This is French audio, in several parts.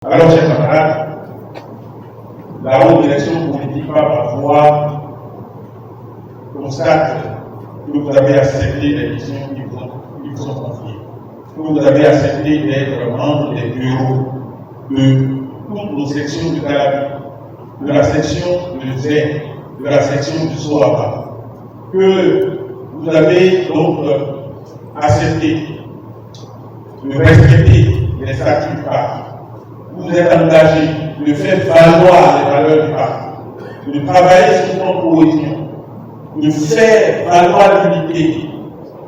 Alors, chers camarades, la haute direction politique par ma voix constate que vous avez accepté les missions qui vous sont confiées, que vous avez accepté d'être membre des bureaux de toutes nos sections de Calabi, de la section de Zé, de la section du Soaba, que vous avez donc accepté de respecter les statuts du parti. Vous êtes engagé de faire valoir les valeurs du parti, de travailler sur notre cohésion, de faire valoir l'unité,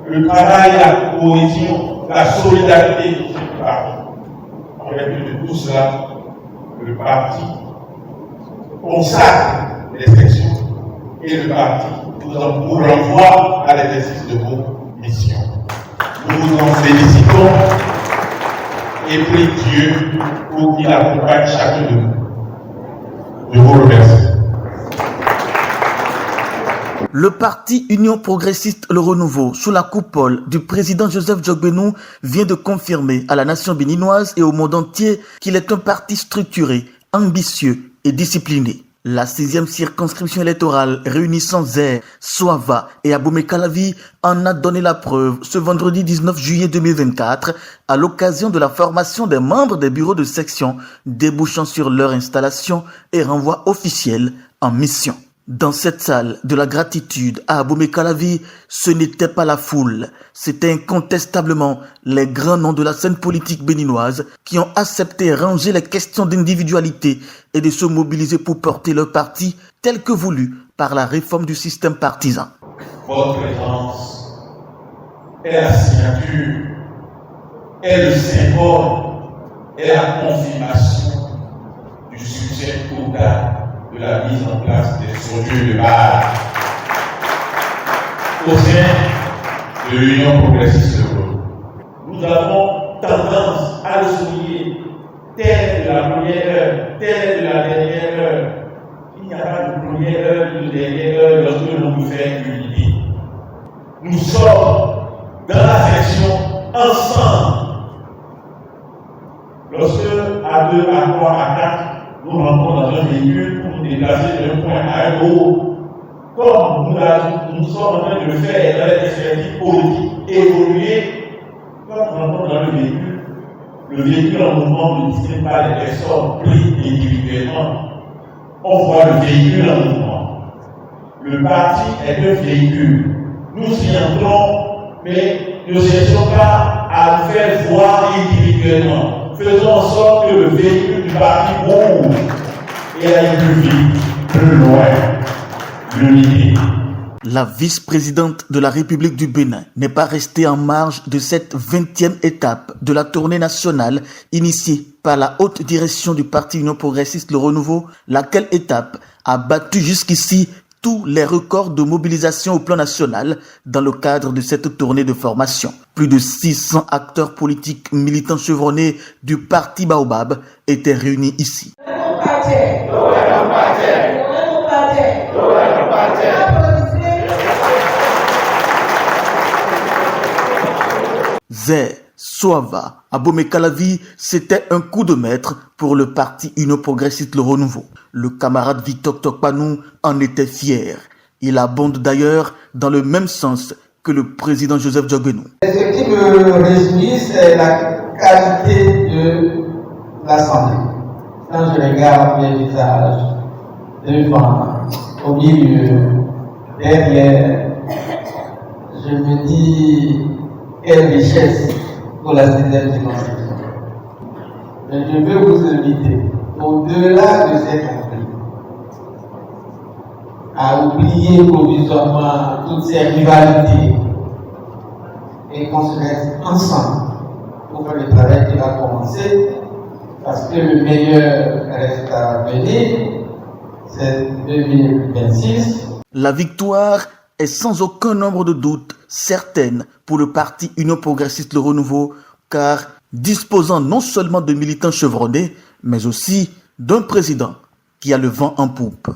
le travail, la cohésion, la solidarité du parti. En vertu de tout cela, le parti consacre les sections et le parti vous renvoie à l'exercice de vos missions. Nous vous en félicitons et prie Dieu pour qu'il accompagne chacun de nous. Je vous remercie. Le parti Union progressiste Le Renouveau, sous la coupole du président Joseph Djogbenou, vient de confirmer à la nation béninoise et au monde entier qu'il est un parti structuré, ambitieux et discipliné. La 6e circonscription électorale réunissant Zé, Soava et Abomey-Calavi en a donné la preuve ce vendredi 19 juillet 2024 à l'occasion de la formation des membres des bureaux de section débouchant sur leur installation et renvoi officiel en mission. Dans cette salle de la gratitude à Abomey-Calavi, ce n'était pas la foule, c'était incontestablement les grands noms de la scène politique béninoise qui ont accepté ranger les questions d'individualité et de se mobiliser pour porter leur parti tel que voulu par la réforme du système partisan. Votre présence est la signature, est le symbole, est la confirmation du succès total de la mise en place des structures de base au sein de l'Union progressiste de l'Europe. Nous avons tendance à le souligner tel de la première heure, tel de la dernière heure. Il n'y a pas de première heure, de dernière heure lorsque l'on veut faire une idée. Nous sommes dans la section ensemble. Lorsque à 2, à 3, à 4, nous rentrons dans un véhicule pour nous déplacer d'un point à un autre. Comme nous sommes en train de le faire dans les perspectives politiques évoluer, quand nous rentrons dans le véhicule en mouvement ne distingue pas les personnes prises individuellement. On voit le véhicule en mouvement. Le parti est un véhicule. Nous y entrons, mais ne cherchons pas à nous faire voir individuellement. Faisons en sorte que le véhicule du parti bouge et aille plus vite, plus loin, l'unité. La vice-présidente de la République du Bénin n'est pas restée en marge de cette 20e étape de la tournée nationale initiée par la haute direction du parti Union progressiste Le Renouveau, laquelle étape a battu jusqu'ici tous les records de mobilisation au plan national dans le cadre de cette tournée de formation. Plus de 600 acteurs politiques militants chevronnés du parti Baobab étaient réunis ici. Zé, Soava, Abomey-Calavi, c'était un coup de maître pour le parti Union progressiste Le Renouveau. Le camarade Victor Tokpanou en était fier. Il abonde d'ailleurs dans le même sens que le président Joseph Djogbenou. Ce qui me réjouit, c'est la qualité de l'Assemblée. Quand je regarde les visages devant, au milieu, derrière, je me dis quelle richesse pour la 6e circonscription. Mais je veux vous inviter, au-delà de ces conflits, à oublier provisoirement toutes ces rivalités et qu'on se mette ensemble pour faire le travail qui va commencer, parce que le meilleur reste à venir, c'est 2026. La victoire est sans aucun nombre de doutes certaine pour le parti Union progressiste Le Renouveau, car disposant non seulement de militants chevronnés, mais aussi d'un président qui a le vent en poupe.